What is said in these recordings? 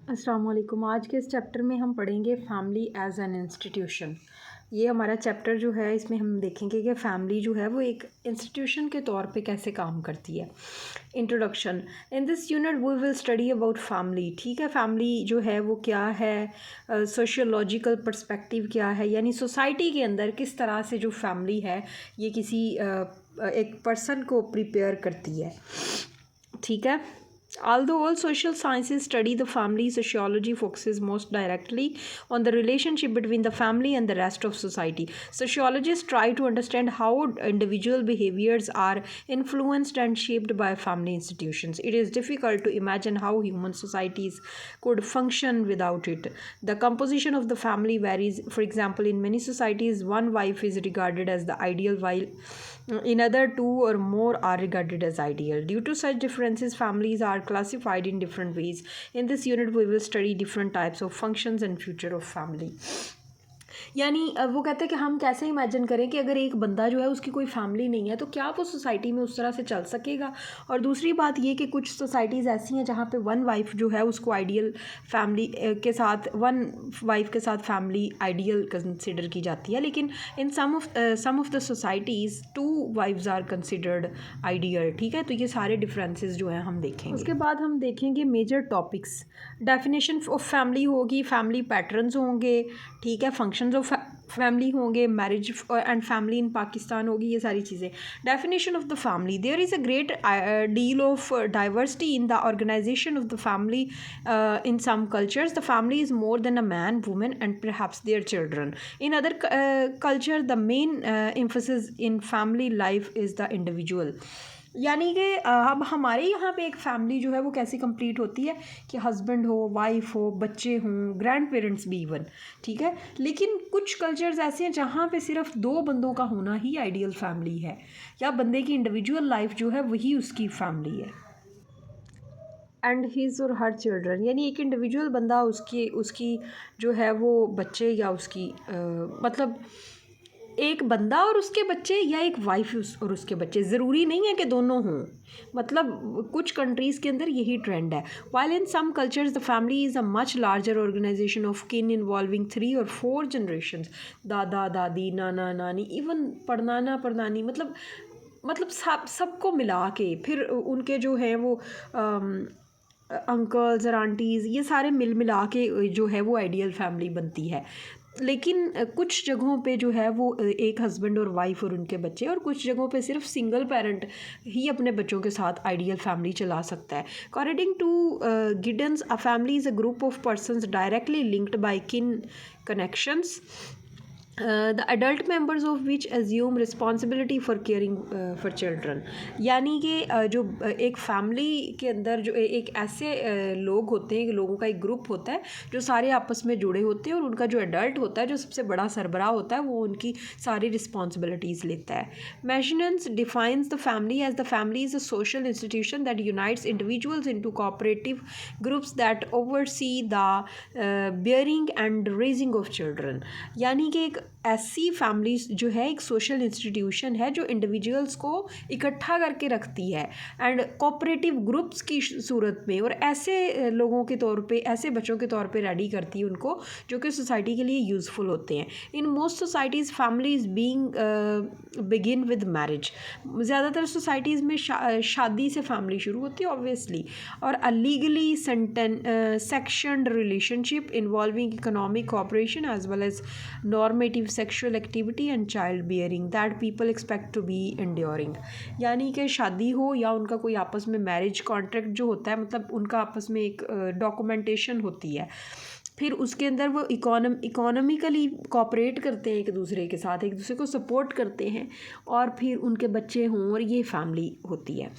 अस्सलाम वालेकुम। आज के इस चैप्टर में हम पढ़ेंगे फैमिली एज एन इंस्टीट्यूशन। ये हमारा चैप्टर जो है इसमें हम देखेंगे कि फ़ैमिली जो है वो एक इंस्टीट्यूशन के तौर पे कैसे काम करती है। Introduction. In this unit we will study about family. ठीक है, फैमिली जो है वो क्या है, सोशियोलॉजिकल पर्सपेक्टिव क्या है, यानी सोसाइटी के अंदर किस तरह से जो फैमिली है ये किसी एक पर्सन को प्रिपेयर करती है। ठीक है। Although all social sciences study the family, sociology focuses most directly on the relationship between the family and the rest of society. Sociologists try to understand how individual behaviors are influenced and shaped by family institutions. It is difficult to imagine how human societies could function without it. The composition of the family varies. For example, in many societies, one wife is regarded as the ideal, while in other two or more are regarded as ideal. Due to such differences, families are classified in different ways. In this unit, we will study different types of functions and future of family. यानी वो कहते हैं कि हम कैसे imagine करें कि अगर एक बंदा जो है उसकी कोई फैमिली नहीं है तो क्या वो सोसाइटी में उस तरह से चल सकेगा। और दूसरी बात ये कि कुछ सोसाइटीज़ ऐसी हैं जहाँ पे वन वाइफ जो है उसको आइडियल फैमिली के साथ, वन वाइफ के साथ फैमिली आइडियल कंसिडर की जाती है, लेकिन in some of the societies two wives are considered ideal. ठीक है, तो ये सारे डिफरेंसेस जो हैं हम देखेंगे। उसके बाद हम देखेंगे major topics. Definition of family होगी, फैमिली पैटर्न्स होंगे, ठीक है, फंक्शंस ऑफ फैमिली होंगे, marriage and family in Pakistan होगी, ये सारी चीज़ें। Definition of the family. There is a great deal of diversity in the organisation of the family in some cultures. The family is more than a man, women and perhaps their children. In other culture the main emphasis in family life is the individual. यानी कि अब हमारे यहाँ पे एक family जो है वो कैसी कंप्लीट होती है कि हस्बैंड हो, वाइफ हो, बच्चे हों, ग्रैंड पेरेंट्स भी इवन। ठीक है, लेकिन कुछ कल्चर्स ऐसे हैं जहाँ पे सिर्फ दो बंदों का होना ही आइडियल फैमिली है, या बंदे की इंडिविजुअल लाइफ जो है वही उसकी फैमिली है। एंड हीज़ और हर चिल्ड्रन, यानी एक इंडिविजुअल बंदा, उसकी जो है वो बच्चे या उसकी मतलब एक बंदा और उसके बच्चे, या एक वाइफ और उसके बच्चे, ज़रूरी नहीं है कि दोनों हों। मतलब कुछ कंट्रीज़ के अंदर यही ट्रेंड है। While in some cultures the family is a much larger organisation of kin involving 3 और 4 जनरेशन्स। दादा दादी, नाना नानी, इवन पड़नाना पड़नानी, मतलब सबको मिला के फिर उनके जो हैं वो अंकल्स और आंटीज़, ये सारे मिल मिला के जो है वो आइडियल फैमिली बनती है। लेकिन कुछ जगहों पे जो है वो एक हस्बैंड और वाइफ और उनके बच्चे, और कुछ जगहों पे सिर्फ सिंगल पेरेंट ही अपने बच्चों के साथ आइडियल फैमिली चला सकता है। According to Giddens, a family is a group of persons directly linked by kin connections, the adult members of which assume responsibility for caring for children. यानी कि जो एक फैमिली के अंदर जो एक ऐसे लोग होते हैं, लोगों का एक ग्रुप होता है जो सारे आपस में जुड़े होते हैं, और उनका जो एडल्ट होता है, जो सबसे बड़ा सरबराह होता है, वो उनकी सारी रिस्पॉन्सिबिलिटीज़ लेता है। Macionis defines the family as the family is a social institution that unites individuals into cooperative groups that oversee the bearing and raising of children. यानी कि एक ऐसी फैमिली जो है एक सोशल इंस्टीट्यूशन है जो इंडिविजुअल्स को इकट्ठा करके रखती है एंड कोऑपरेटिव ग्रुप्स की सूरत में, और ऐसे लोगों के तौर पे, ऐसे बच्चों के तौर पे रेडी करती है उनको जो कि सोसाइटी के लिए यूज़फुल होते हैं। In most societies families being begin with marriage. ज़्यादातर सोसाइटीज़ में शादी से फैमिली शुरू होती है ऑब्वियसली, और a legally sanctioned relationship involving economic cooperation as well as normative sexual activity and child bearing that people expect to be enduring। यानी कि शादी हो या उनका कोई आपस में मैरिज कॉन्ट्रैक्ट जो होता है, मतलब उनका आपस में एक डॉक्यूमेंटेशन होती है, फिर उसके अंदर वो इकोनॉमिकली कोऑपरेट करते हैं एक दूसरे के साथ, एक दूसरे को सपोर्ट करते हैं, और फिर उनके बच्चे हों, और ये फैमिली होती है।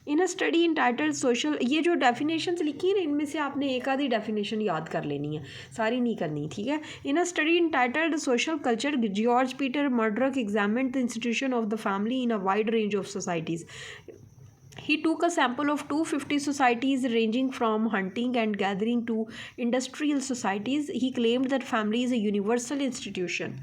In a study entitled social, ये जो डेफिनेशंस लिखी है ना, इनमें से आपने एक आधी डेफिनेशन याद कर लेनी है, सारी नहीं करनी। ठीक है। In a study entitled social culture, George Peter Murdock examined the institution of the family in a wide range of societies. He took a sample of 250 societies ranging from hunting and gathering to industrial societies. He claimed that family is a universal institution.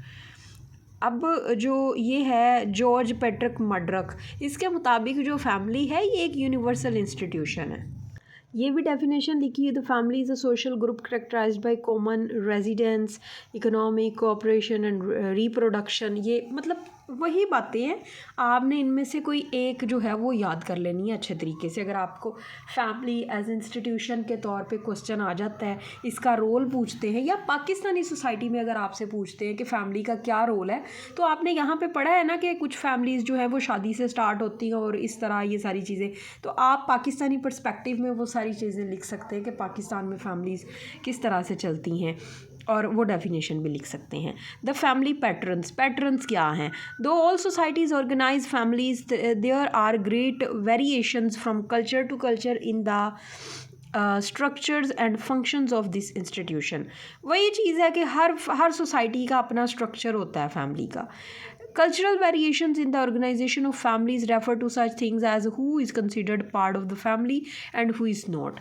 अब जो ये है George Patrick मर्डरक, इसके मुताबिक जो family है ये एक यूनिवर्सल इंस्टीट्यूशन है। ये भी डेफिनेशन लिखी है, the family is a social group characterised by common residence, economic cooperation and reproduction. ये मतलब वही बातें हैं, आपने इनमें से कोई एक जो है वो याद कर लेनी है अच्छे तरीके से। अगर आपको फैमिली एज इंस्टीट्यूशन के तौर पे क्वेश्चन आ जाता है, इसका रोल पूछते हैं, या पाकिस्तानी सोसाइटी में अगर आपसे पूछते हैं कि फ़ैमिली का क्या रोल है, तो आपने यहाँ पे पढ़ा है ना कि कुछ फैमिलीज़ जो है वो शादी से स्टार्ट होती हैं और इस तरह ये सारी चीज़ें, तो आप पाकिस्तानी पर्सपेक्टिव में वो सारी चीज़ें लिख सकते हैं कि पाकिस्तान में फैमिलीज़ किस तरह से चलती हैं, और वो डेफिनेशन भी लिख सकते हैं। द फैमिली पैटर्न्स, पैटर्न्स क्या हैं? Though all societies organise families, there are great variations from culture to culture in the structures and functions of this institution. वही चीज़ है कि हर सोसाइटी का अपना स्ट्रक्चर होता है फैमिली का। Cultural variations in the organization of families refer to such things as who is considered part of the family and who is not।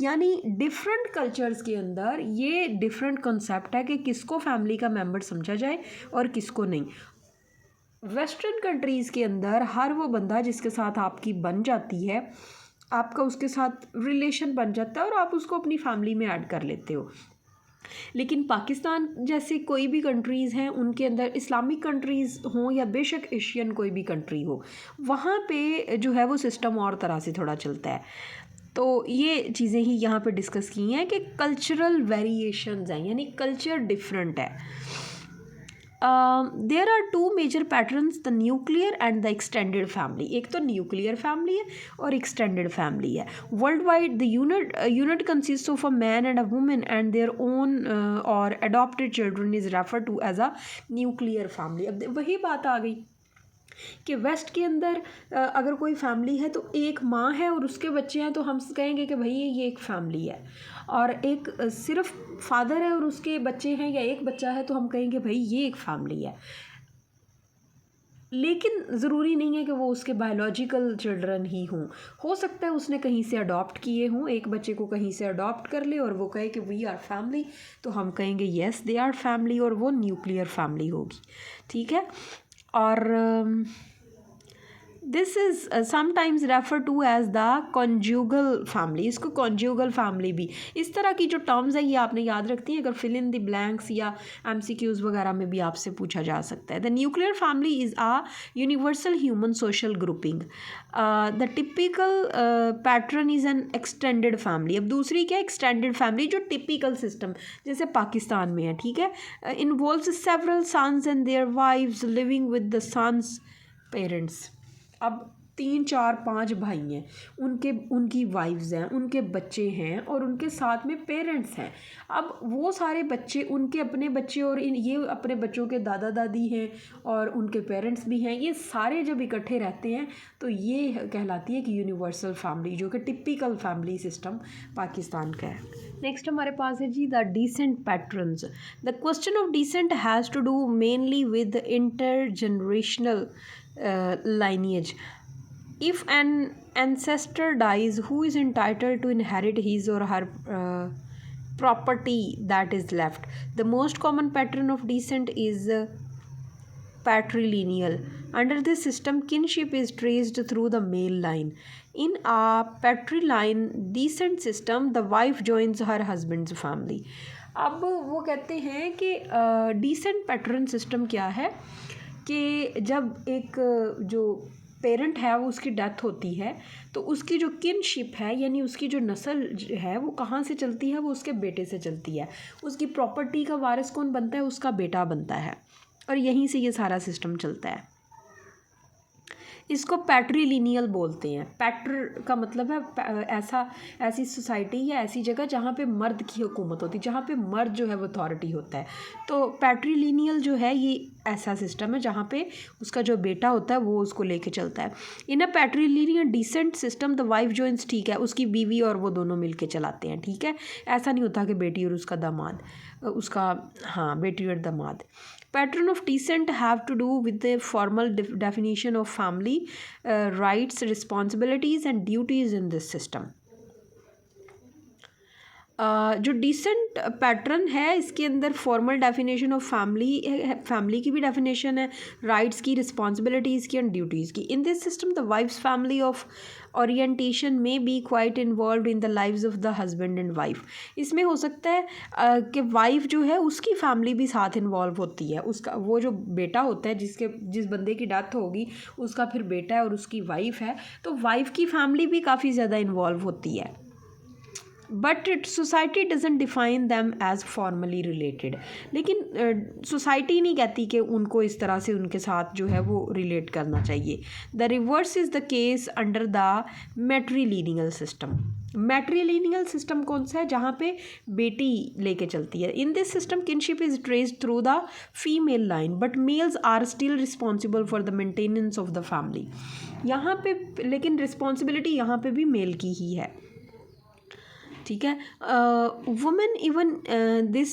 यानी डिफरेंट कल्चर्स के अंदर ये डिफरेंट कॉन्सेप्ट है कि किसको फैमिली का मेंबर समझा जाए और किसको नहीं। वेस्टर्न कंट्रीज़ के अंदर हर वो बंदा जिसके साथ आपकी बन जाती है, आपका उसके साथ रिलेशन बन जाता है और आप उसको अपनी फैमिली में ऐड कर लेते हो। लेकिन पाकिस्तान जैसे कोई भी कंट्रीज़ हैं, उनके अंदर इस्लामिक कंट्रीज़ हों या बेशक एशियन कोई भी कंट्री हो, वहाँ पे जो है वो सिस्टम और तरह से थोड़ा चलता है। तो ये चीज़ें ही यहाँ पे डिस्कस की हैं कि कल्चरल वेरिएशंस हैं, यानी कल्चर डिफरेंट है। There are two major patterns, the nuclear and the extended family. एक तो न्यूक्लियर फैमिली है और एक्सटेंडेड फैमिली है। World wide the unit consist of a man and a women and their own or adopted children is refer to as a nuclear family. अब वही बात आ गई कि वेस्ट के अंदर अगर कोई फैमिली है तो एक माँ है और उसके बच्चे हैं, तो हम कहेंगे कि भाई ये एक फैमिली है। और एक सिर्फ फादर है और उसके बच्चे हैं या एक बच्चा है, तो हम कहेंगे भाई ये एक फैमिली है। लेकिन ज़रूरी नहीं है कि वो उसके बायोलॉजिकल चिल्ड्रन ही हों, हो सकता है उसने कहीं से अडॉप्ट किए हों, एक बच्चे को कहीं से अडॉप्ट कर ले और वो कहे कि वी आर फैमिली, तो हम कहेंगे येस दे आर फैमिली, और वो न्यूक्लियर फैमिली होगी। ठीक है। और this is sometimes refer to as the conjugal family. इसको कॉन्जुगल फैमिली भी, इस तरह की जो टर्म्स है ये आपने याद रखती हैं, अगर फिल इन द ब्लैंक्स या MCQs वगैरह में भी आपसे पूछा जा सकता है। The nuclear family is a universal human social grouping. The typical pattern is an extended family. अब दूसरी क्या है? एक्सटेंडेड फैमिली, जो टिपिकल सिस्टम जैसे पाकिस्तान में है। ठीक है। Involves several sons and their wives living with the sons parents. अब 3 4 5 भाई हैं, उनकी वाइफ्स हैं, उनके बच्चे हैं और उनके साथ में पेरेंट्स हैं। अब वो सारे बच्चे, उनके अपने बच्चे और ये अपने बच्चों के दादा दादी हैं और उनके पेरेंट्स भी हैं, ये सारे जब इकट्ठे रहते हैं तो ये कहलाती है कि यूनिवर्सल फैमिली, जो कि टिपिकल फैमिली सिस्टम पाकिस्तान का है। नेक्स्ट हमारे पास है जी the descent patterns. The question of descent has to do mainly with intergenerational lineage. If an ancestor dies, who is entitled to inherit his or her property that is left? The most common pattern of descent is patrilineal. Under this system, kinship is traced through the male line. In a patriline descent system, the wife joins her husband's family. अब वो कहते हैं कि decent pattern system क्या है कि जब एक जो पेरेंट है वो उसकी डेथ होती है, तो उसकी जो किनशिप है, यानी उसकी जो नस्ल है वो कहाँ से चलती है? वो उसके बेटे से चलती है। उसकी प्रॉपर्टी का वारिस कौन बनता है? उसका बेटा बनता है, और यहीं से ये सारा सिस्टम चलता है। इसको पैट्रीलिनियल बोलते हैं। पैट्र का मतलब है ऐसी सोसाइटी या ऐसी जगह जहाँ पे मर्द की हुकूमत होती है, जहाँ पे मर्द जो है वो अथॉरिटी होता है। तो पैट्रीलिनियल जो है ये ऐसा सिस्टम है जहाँ पे उसका जो बेटा होता है वो उसको लेके चलता है। In a patrilineal descent system the wife joins, ठीक है, उसकी बीवी और वो दोनों मिल के चलाते हैं। ठीक है। ऐसा नहीं होता कि बेटी और उसका दामाद, बेटी और दामाद। Pattern of descent have to do with the formal definition of family rights, responsibilities and duties in this system. जो डिसेंट पैटर्न है इसके अंदर फॉर्मल डेफिनेशन ऑफ फैमिली की भी डेफिनेशन है, राइट्स की, रिस्पॉन्सिबिलिटीज़ की एंड ड्यूटीज़ की. In this system the wife's family of orientation may be quite involve in the lives of the husband and wife. इसमें हो सकता है कि वाइफ जो है उसकी फैमिली भी साथ इन्वॉल्व होती है, उसका वो जो बेटा होता है जिस बंदे की डेथ होगी उसका फिर बेटा है और उसकी वाइफ है, तो वाइफ की फैमिली भी काफ़ी ज़्यादा इन्वॉल्व होती है. But society doesn't define them as formally related. लेकिन सोसाइटी नहीं कहती कि उनको इस तरह से उनके साथ जो है वो रिलेट करना चाहिए. The reverse is the case under the matrilineal system. Matrilineal system कौन सा है? जहाँ पे बेटी लेके चलती है. In this system kinship is traced through the female line but males are still responsible for the maintenance of the family. यहाँ पे लेकिन रिस्पॉन्सिबिलिटी यहाँ पे भी मेल की ही है. ठीक है. Women even this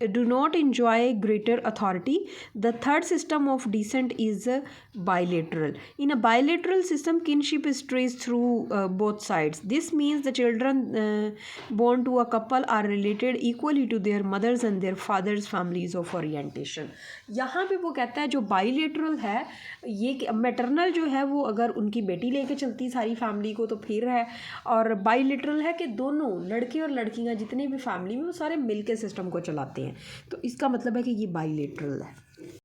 do not enjoy greater authority. The third system of descent is bilateral. In a bilateral system, kinship is traced through both sides. This means the children born to a couple are related equally to their mothers and their fathers' families of orientation. यहाँ पे वो कहता है जो bilateral है, ये maternal जो है वो अगर उनकी बेटी लेके चलती सारी फैमिली को तो फिर है, और बाइलेटरल है कि दोनों लड़के और लड़कियाँ जितने भी फैमिली में वो सारे मिल के सिस्टम को चलाते हैं. तो इसका मतलब है कि ये बाइलेटरल है.